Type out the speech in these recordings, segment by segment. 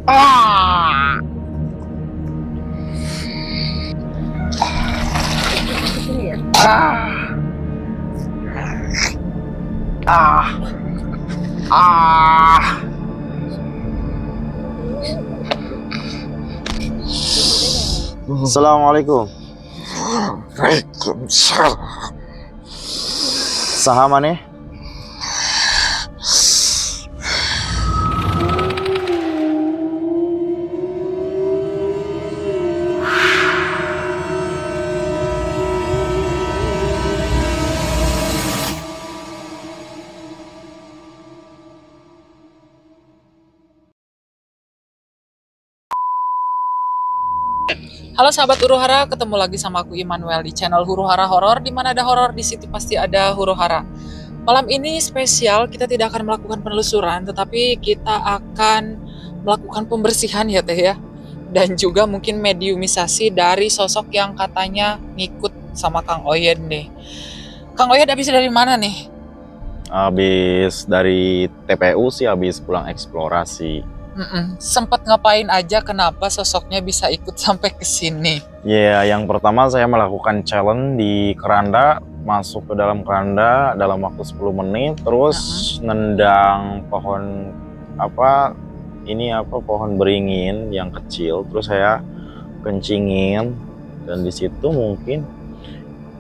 Ah! Ah! Ah! Ah! Assalamualaikum. Waalaikumsalam. Saha maneh? Halo sahabat Huru-Hara, ketemu lagi sama aku Immanuel di channel Huru-Hara Horor. Di mana ada horor, di situ pasti ada Huru-Hara. Malam ini spesial, kita tidak akan melakukan penelusuran, tetapi kita akan melakukan pembersihan ya Teh ya. Dan juga mungkin mediumisasi dari sosok yang katanya ngikut sama Kang Oyed nih. Kang Oyed habis dari mana nih? Habis dari TPU sih, habis pulang eksplorasi. Sempet ngapain aja, kenapa sosoknya bisa ikut sampai ke sini? Ya, yang pertama saya melakukan challenge di keranda, masuk ke dalam keranda dalam waktu 10 menit, terus nendang pohon pohon beringin yang kecil, terus saya kencingin, dan di situ mungkin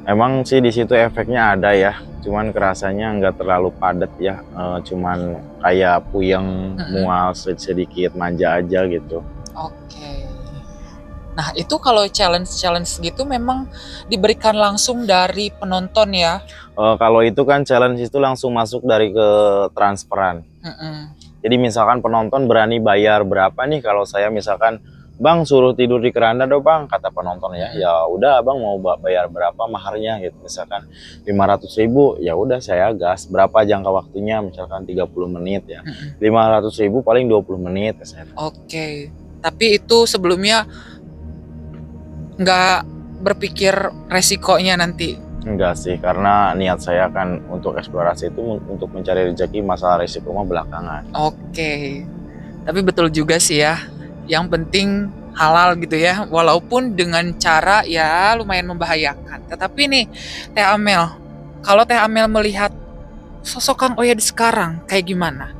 emang sih di situ efeknya ada ya, cuman kerasanya nggak terlalu padat ya, cuman kayak puyeng, mual sedikit, manja aja gitu. Oke. Nah itu kalau challenge gitu memang diberikan langsung dari penonton ya? Kalau itu kan challenge itu langsung masuk dari ke transferan. Jadi misalkan penonton berani bayar berapa nih, kalau saya misalkan, Bang suruh tidur di keranda dong Bang, kata penonton ya. Ya udah Abang mau bayar berapa maharnya gitu. Misalkan 500.000, ya udah saya gas. Berapa jangka waktunya, misalkan 30 menit ya. 500.000 paling 20 menit. Oke. Tapi itu sebelumnya nggak berpikir resikonya nanti? Enggak sih, karena niat saya kan untuk eksplorasi itu untuk mencari rezeki, masalah resiko mah belakangan. Oke. Tapi betul juga sih ya. Yang penting halal gitu ya, walaupun dengan cara ya lumayan membahayakan. Tetapi nih Teh Amel, kalau Teh Amel melihat sosok Kang Oyed sekarang kayak gimana?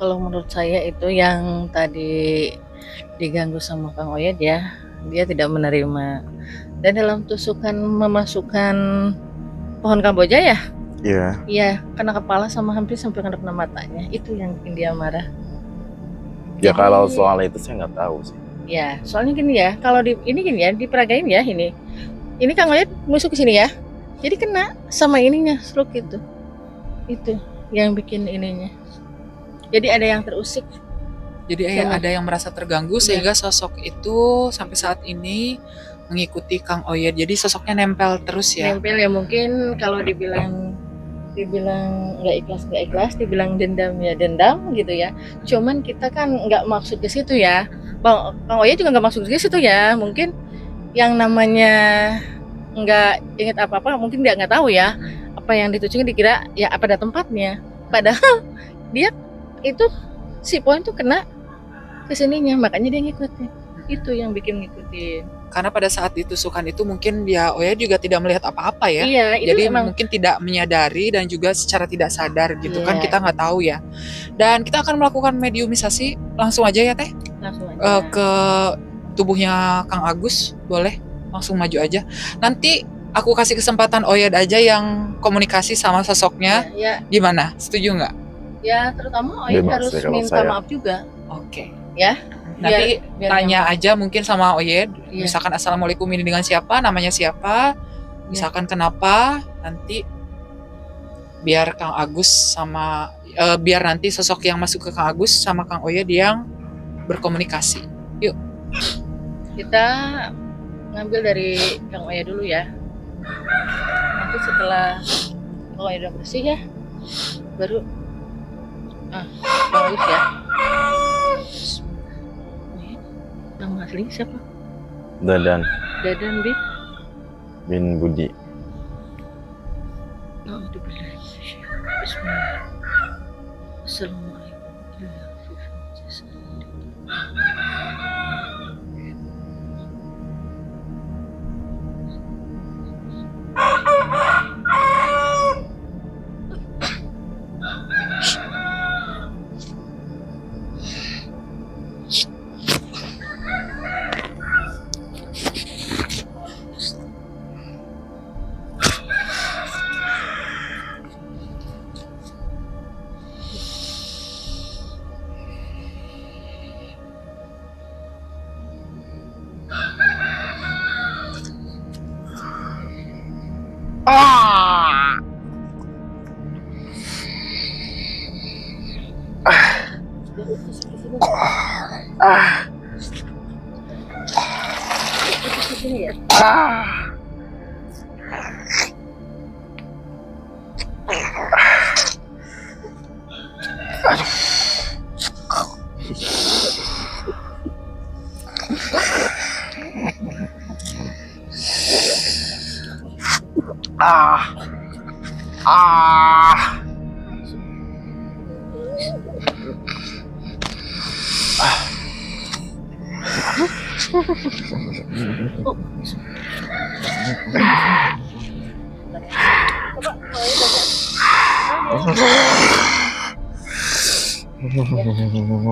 Kalau menurut saya itu yang tadi diganggu sama Kang Oyed ya, dia tidak menerima. Dan dalam tusukan memasukkan pohon kamboja ya? Iya. Iya, kena kepala sama hampir sampai kena matanya. Itu yang bikin dia marah. Ya kalau soal itu saya nggak tahu sih. Ya, soalnya gini ya, kalau ini gini ya, diperagain ya ini. Ini Kang Oyed musuh ke sini ya. Jadi kena sama ininya, stroke itu. Itu yang bikin ininya. Jadi ada yang terusik. Jadi ada yang merasa terganggu sehingga sosok itu sampai saat ini mengikuti Kang Oyed. Jadi sosoknya nempel terus ya. Nempel ya, mungkin kalau dibilang nggak ikhlas, dibilang dendam ya dendam gitu ya. Cuman kita kan nggak maksud ke situ ya. Bang Oyed juga nggak maksud ke situ ya. Mungkin yang namanya nggak inget apa-apa, mungkin dia nggak tahu ya apa yang ditujukan, dikira ya pada tempatnya. Padahal dia itu si poin tuh kena kesininya, makanya dia ngikutin. Itu yang bikin ngikutin. Karena pada saat ditusukan itu mungkin ya Oyed juga tidak melihat apa-apa ya. Iya, jadi mungkin tidak menyadari dan juga secara tidak sadar gitu kan, kita nggak tahu ya. Dan kita akan melakukan mediumisasi langsung aja ya Teh. Langsung aja. Ke tubuhnya Kang Agus, boleh langsung maju aja. Nanti aku kasih kesempatan Oyed aja yang komunikasi sama sosoknya. Ya. Gimana? Setuju nggak? Ya, terutama Oyed harus minta maaf juga. Oke. Ya. Nanti tanya aja mungkin sama Oyed, misalkan assalamualaikum ini dengan siapa, namanya siapa, misalkan kenapa, nanti biar Kang Agus sama biar nanti sosok yang masuk ke Kang Agus sama Kang Oyed yang berkomunikasi. Yuk. Kita ngambil dari Kang Oyed dulu ya. Nanti setelah Kang Oyed udah bersih ya, baru Kang Agus ya. Nama asli siapa? Dadan bin Budi. Assalamualaikum.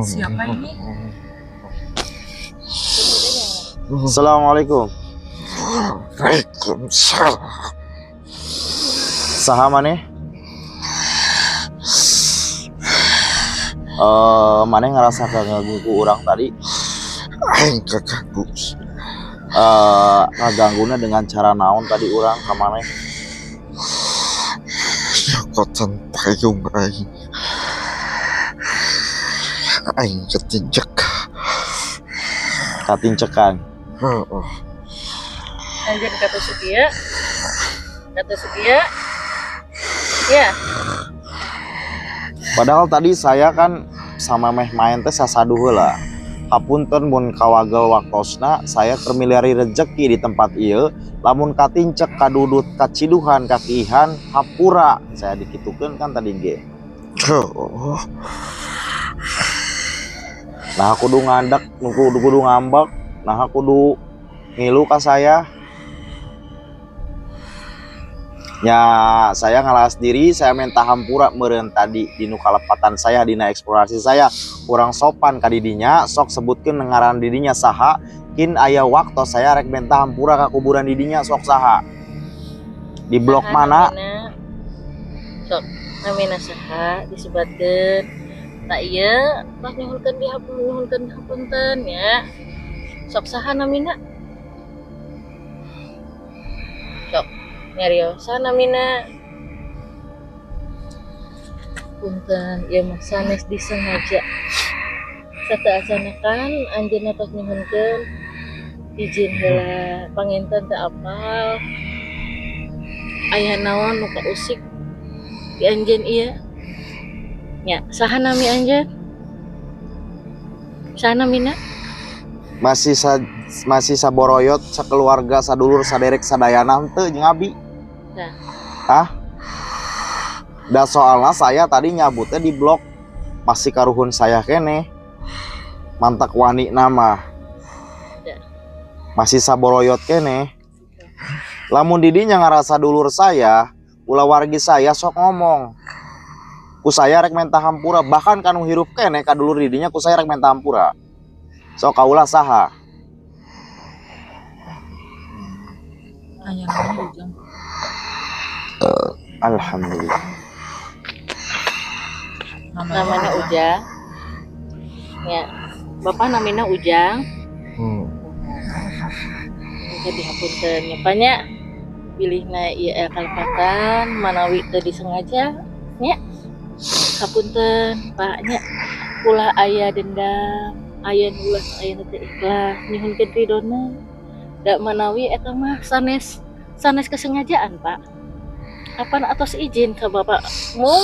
Siapa ini? Assalamualaikum. Waalaikumsalam. Saha maneh? Maneh ngerasa keganggu ku urang tadi? Aing keganggu. Ngagangguna dengan cara naon tadi urang ka maneh? Nyokotan payung aing. Aing ketinjek. Katincekan. Heeh. Anjir kata Sukia. Kata Sukia. Ya. Padahal tadi saya kan sama meh main teh sasaduh heula. Hapunten mun kawagel waktosna saya termilari rejeki di tempat ieu, lamun katincek kadudut kaciduhan kakihan hapura. Saya dikitukeun kan tadi ge. Oh. Nah kudu ngandak, kudu ngambek, nah kudu ngilu ka saya. Ya saya ngalas diri, saya minta hampura meureun tadi dinu kalepatan saya dina eksplorasi saya kurang sopan ka didinya, sok sebutkeun ngaran didinya saha, kin aya waktu saya rek minta hampura ka kuburan didinya sok saha. Di blok Saha mana? namina? Sok namina saha disebutkeun. Tak iya, pas nyuhulkeun di hapunten ya. Sok saha namina? Sok nyariosan namina. Punten, ya mah sanes disengaja. Sateuasanakan anjeunna tos nyuhunkeun izin heula panginten teu apal. Aya naon nu kausik di anjeun ieu? Ya, saha nami anjeun? Saha namina? Masih saboroyot sakeluarga sadulur saderek sadayana teu jeung abi. Nah. Hah? Da soalnya saya tadi nyabutnya di blok masih karuhun saya kene. Mantak wani nama. Masih saboroyot kene. Lamun didinya ngarasa dulur saya, ulah wargi saya sok ngomong. Ku saya rek minta hampura, bahkan kanu hirup kene ka dulur didinya ku saya rek minta hampura. Sok kaulah saha? Aya namanya Ujang. Alhamdulillah. Namanya Ujang. Ya, Bapak namanya Ujang. Jadi hapunten nyapanya pilihna ieu kalepatan manawi teu disengaja nya. Hapunten Pak nya. Ulah aya dendam, aya ulah aya teu ikhlas nyuhunkeun ridona. Da manawi eta mah sanes kesengajaan Pak. Apan atos izin ka Bapakmu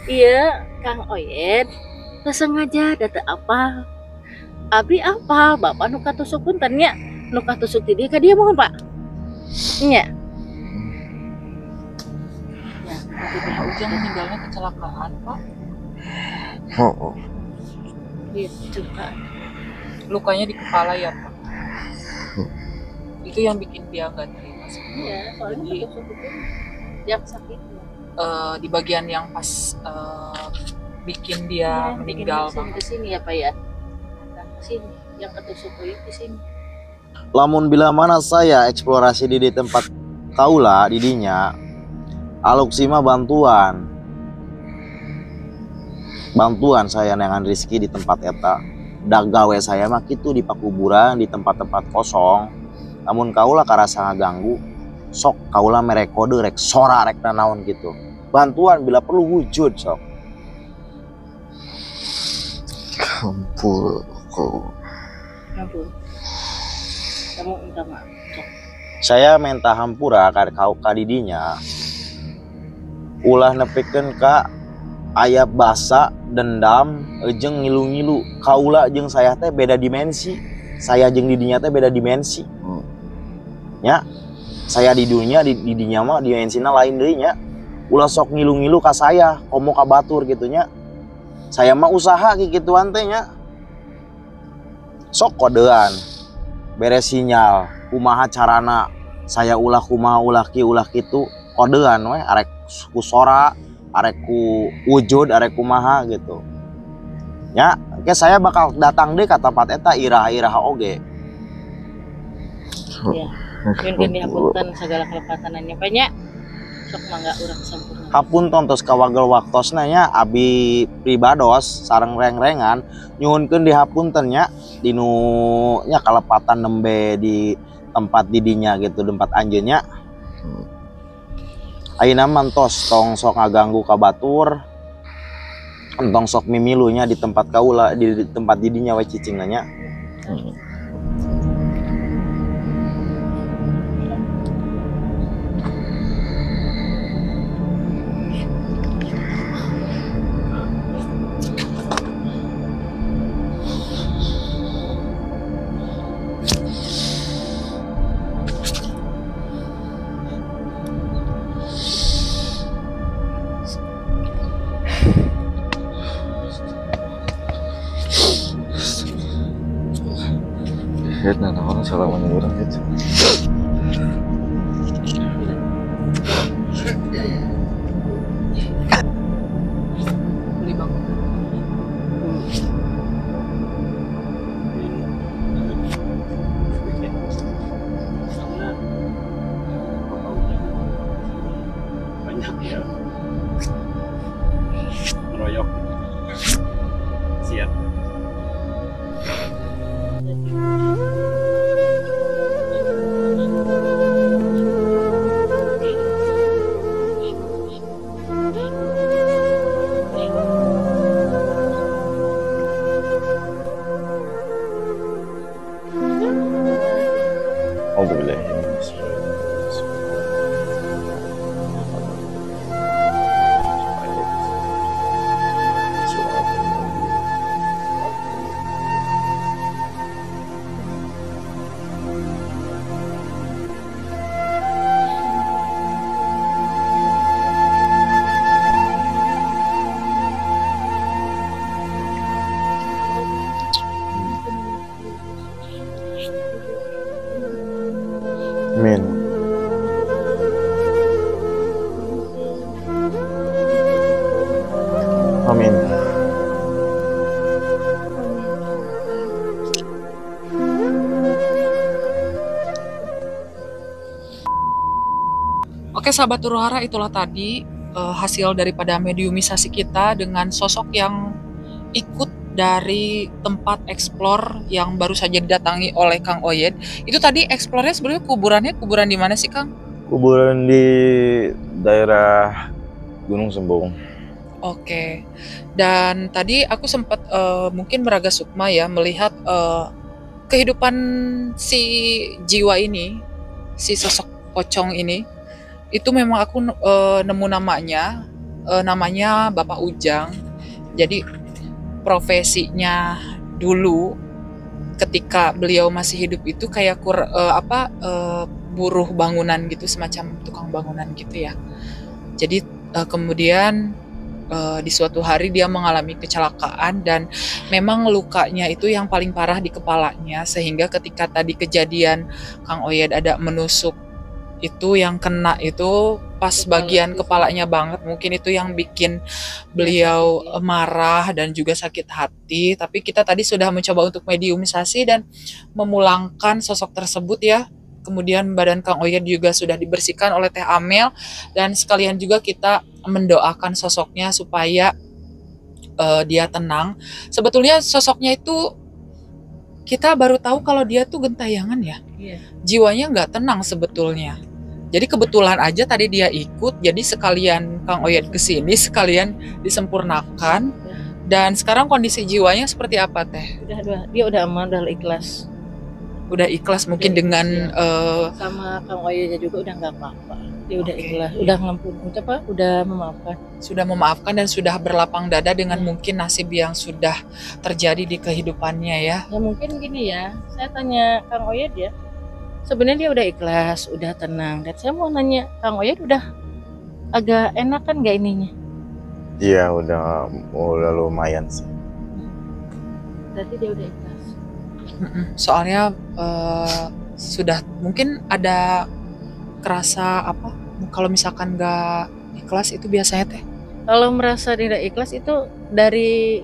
ieu Kang Oyed teu sengaja da teu apal. Abdi apal Bapak nu katusuk punten nya. Nu katusuk ti dieu ka dieu mohon Pak. Nya. Ya, tapi Ujang meninggalnya kecelakaan, Pak. Oh. Itu Kak. Lukanya di kepala ya Pak. Itu yang bikin dia nggak terima. Iya, soalnya Jadi- ketusuk itu yang sakit. Di bagian yang pas bikin dia meninggal Bang. Bang. Ke sini ya Pak ya. Nah, ke sini yang ketusuk itu ke sini. Lamun bila mana saya eksplorasi di tempat kaula didinya, aluksima bantuan saya dengan Rizky di tempat eta. Dagawe saya mah kitu di pakuburan di tempat-tempat kosong. Namun kaula karasa ngaganggu, sok kaula merekode rek sora rek nanaon gitu. Bantuan bila perlu wujud sok. Ampun kau. Ampun. Kamu minta maaf. Sok. Saya minta hampura kau kadidinya. Ulah nepikeun ka aya basa dendam jeung ngilu-ngilu. Kaula jeung saya teh beda dimensi. Saya jeung didinya teh beda dimensi. Ya. Saya di dunia di didinya mah dimensina lain deui nya. Ulah sok ngilu-ngilu ka saya, komo ka batur gitu nya. Saya mah usaha kikituan teh nya. Sok kodean. Beres sinyal, kumaha carana saya ulah kumaha ulah kitu kodean we arek ku sora, arek ku wujud, arek kumaha gitu. Ya, oke saya bakal datang deh ke tempat eta iraha-iraha oge. Ya. Mungkin dihapunten segala kelepatanannya banyak. Sok mangga urang sampurna. Hapunten tos kawagel waktosna nya abi pribados sareng reng-rengan nyuhunkeun dihapunten nya dinu nya kalepatan nembe di tempat didinya gitu tempat anjeunnya. Ayeuna mantos tong sok ngaganggu ka batur. Entong sok mimilunya di tempat kaula di tempat didinya we cicing nya. Lihat nah orang salah orang itu. Beli Bang. Banyak ya meroyok siap. Oh boleh. Amin. Amin. Oke sahabat Uruhara, itulah tadi hasil daripada mediumisasi kita dengan sosok yang ikut dari tempat eksplor yang baru saja didatangi oleh Kang Oyed. Itu tadi eksplornya sebenarnya kuburan di mana sih Kang? Kuburan di daerah Gunung Sembung. Oke. Dan tadi aku sempat mungkin meraga sukma ya melihat kehidupan si jiwa ini, si sosok pocong ini. Itu memang aku nemu namanya Bapak Ujang. Jadi profesinya dulu ketika beliau masih hidup itu kayak buruh bangunan gitu, semacam tukang bangunan gitu ya. Jadi kemudian di suatu hari dia mengalami kecelakaan dan memang lukanya itu yang paling parah di kepalanya, sehingga ketika tadi kejadian Kang Oyed ada menusuk, itu yang kena itu pas bagian kepalanya banget, mungkin itu yang bikin beliau marah dan juga sakit hati. Tapi kita tadi sudah mencoba untuk mediumisasi dan memulangkan sosok tersebut ya. Kemudian badan Kang Oyed juga sudah dibersihkan oleh Teh Amel, dan sekalian juga kita mendoakan sosoknya supaya dia tenang. Sebetulnya sosoknya itu kita baru tahu kalau dia tuh gentayangan ya. Iya. Jiwanya nggak tenang sebetulnya. Jadi kebetulan aja tadi dia ikut, jadi sekalian Kang Oyed kesini, sekalian disempurnakan. Dan sekarang kondisi jiwanya seperti apa Teh? Dia udah aman, udah ikhlas. Udah ikhlas mungkin Udah dengan sama Kang Oyednya juga udah nggak apa-apa. Dia udah Oke. ikhlas, udah udah memaafkan. sudah memaafkan dan sudah berlapang dada dengan Ya. mungkin nasib yang sudah terjadi di kehidupannya ya. Ya mungkin gini ya, saya tanya Kang Oyed ya, sebenarnya dia udah ikhlas, udah tenang. Dan saya mau nanya, Kang Oyed udah agak enakan nggak ininya? Iya, udah lumayan sih. Berarti dia udah ikhlas. Soalnya sudah mungkin ada kerasa apa kalau misalkan nggak ikhlas itu biasanya Teh. Kalau merasa tidak ikhlas itu dari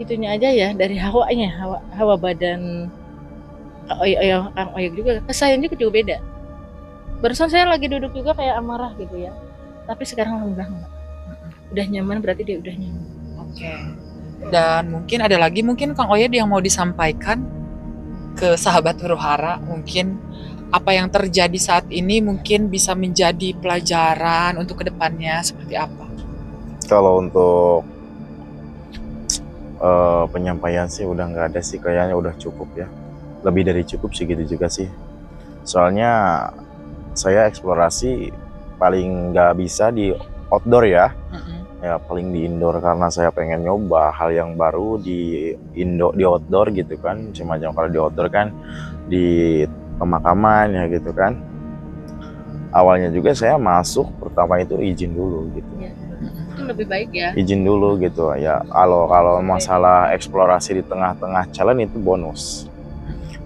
itunya aja ya, dari hawanya, hawa badan Kang Oyed juga. Kesayangan juga beda. Barusan saya lagi duduk juga kayak amarah gitu ya. Tapi sekarang alhamdulillah enggak. Udah nyaman, berarti dia udah nyaman. Oke. Dan mungkin ada lagi mungkin Kang Oyed yang mau disampaikan ke sahabat Huru Hara, mungkin apa yang terjadi saat ini mungkin bisa menjadi pelajaran untuk kedepannya seperti apa? Kalau untuk penyampaian sih udah nggak ada sih, kayaknya udah cukup ya. Lebih dari cukup sih gitu juga sih. Soalnya saya eksplorasi paling nggak bisa di outdoor ya. Ya paling di indoor karena saya pengen nyoba hal yang baru di outdoor gitu kan. Macam kalau di outdoor kan di pemakaman ya gitu kan. Awalnya juga saya masuk pertama itu izin dulu gitu. Ya. Itu lebih baik ya. Izin dulu gitu ya. Kalau masalah eksplorasi di tengah-tengah challenge itu bonus.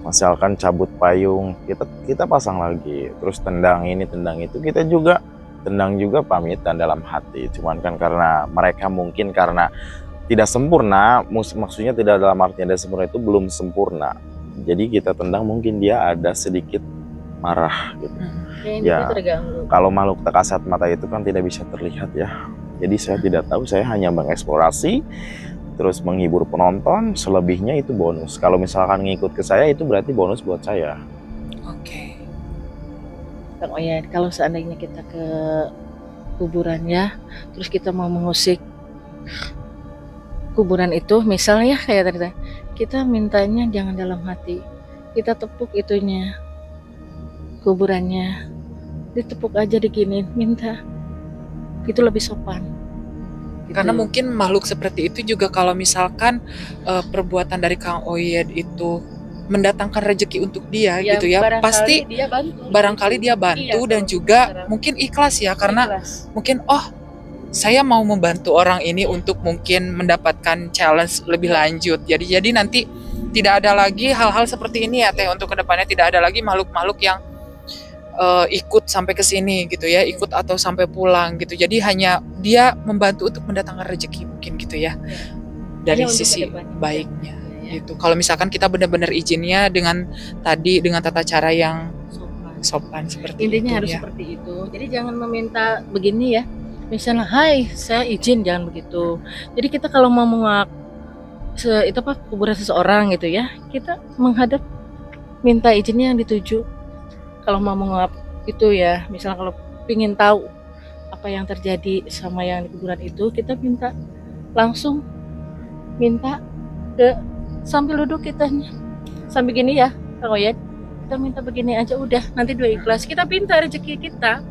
Misalkan cabut payung kita pasang lagi, terus tendang ini tendang itu, kita juga tendang juga pamitan dalam hati. Cuman kan karena mereka mungkin karena tidak sempurna, maksudnya tidak dalam artinya tidak sempurna, itu belum sempurna. Jadi kita tendang mungkin dia ada sedikit marah gitu. Ya, kalau makhluk tak kasat mata itu kan tidak bisa terlihat ya. Jadi saya tidak tahu, saya hanya mengeksplorasi, terus menghibur penonton, selebihnya itu bonus. Kalau misalkan ngikut ke saya itu berarti bonus buat saya. Oke. Kang Oyed, kalau seandainya kita ke kuburannya, terus kita mau mengusik kuburan itu, misalnya kayak tadi, kita mintanya jangan dalam hati, kita tepuk itunya, kuburannya, ditepuk aja diginin, minta, itu lebih sopan. Gitu. Karena mungkin makhluk seperti itu juga kalau misalkan perbuatan dari Kang Oyed itu mendatangkan rezeki untuk dia gitu ya, pasti barangkali dia bantu dan juga mungkin ikhlas ya, karena mungkin saya mau membantu orang ini untuk mungkin mendapatkan challenge lebih lanjut. Jadi nanti tidak ada lagi hal-hal seperti ini ya Teh, untuk kedepannya tidak ada lagi makhluk-makhluk yang ikut sampai ke sini gitu ya, ikut atau sampai pulang gitu. Jadi hanya dia membantu untuk mendatangkan rezeki mungkin gitu ya, dari sisi baiknya gitu. Kalau misalkan kita benar-benar izinnya dengan tata cara yang sopan seperti intinya itu harus ya. Seperti itu. Jadi jangan meminta begini ya, misalnya hai saya izin, jangan begitu. Jadi kita kalau mau kuburan seseorang gitu ya, kita menghadap minta izinnya yang dituju. Kalau mau menguap itu ya, misalnya kalau pingin tahu apa yang terjadi sama yang di kuburan itu, kita langsung minta ke sambil duduk kitanya, sambil gini ya Kang Oyed, kita minta begini aja udah, nanti dua ikhlas, kita minta rezeki kita,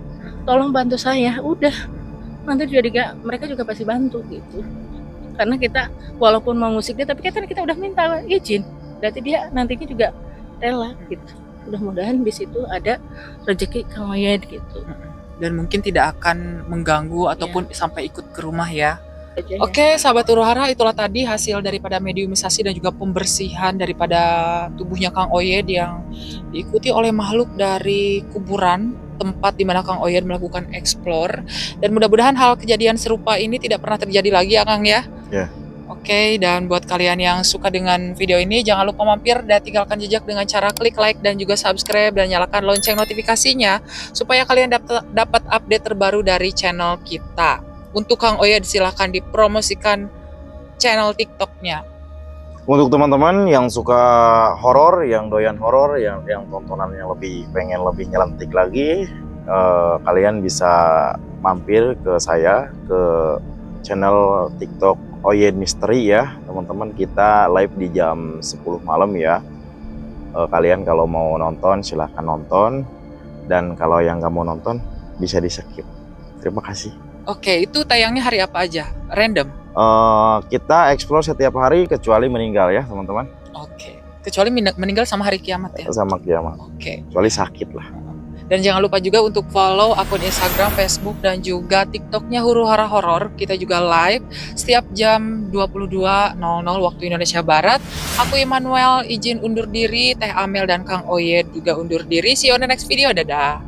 tolong bantu saya, udah, nanti juga mereka juga pasti bantu gitu. Karena kita walaupun mau ngusik dia, tapi kan kita udah minta izin, berarti dia nantinya juga rela gitu. Mudah-mudahan di situ ada rezeki Kang Oyed gitu. Dan mungkin tidak akan mengganggu ataupun sampai ikut ke rumah ya. Oke, sahabat Huru-Hara, itulah tadi hasil daripada mediumisasi dan juga pembersihan daripada tubuhnya Kang Oyed yang diikuti oleh makhluk dari kuburan, tempat di mana Kang Oyed melakukan explore. Dan mudah-mudahan hal kejadian serupa ini tidak pernah terjadi lagi ya Kang ya. Ya. Oke, dan buat kalian yang suka dengan video ini, jangan lupa mampir dan tinggalkan jejak dengan cara klik like dan juga subscribe dan nyalakan lonceng notifikasinya supaya kalian dapat update terbaru dari channel kita. Untuk Kang Oyed silahkan dipromosikan channel TikToknya. Untuk teman-teman yang suka horor, yang doyan horor, yang tontonannya pengen lebih nyelentik lagi, kalian bisa mampir ke saya ke channel TikTok Oyed Misteri ya, teman-teman. Kita live di jam 10 malam ya. Kalian kalau mau nonton silahkan nonton, dan kalau yang nggak mau nonton bisa di skip. Terima kasih. Oke, itu tayangnya hari apa aja? Random? Kita explore setiap hari kecuali meninggal ya teman-teman. Oke, kecuali meninggal sama hari kiamat ya? Sama kiamat. Oke. Kecuali sakit lah. Dan jangan lupa juga untuk follow akun Instagram, Facebook, dan juga TikToknya Huru-Hara Horor. Kita juga live setiap jam 22.00 waktu Indonesia Barat. Aku Immanuel izin undur diri, Teh Amel dan Kang Oyed juga undur diri. See you on the next video, dadah.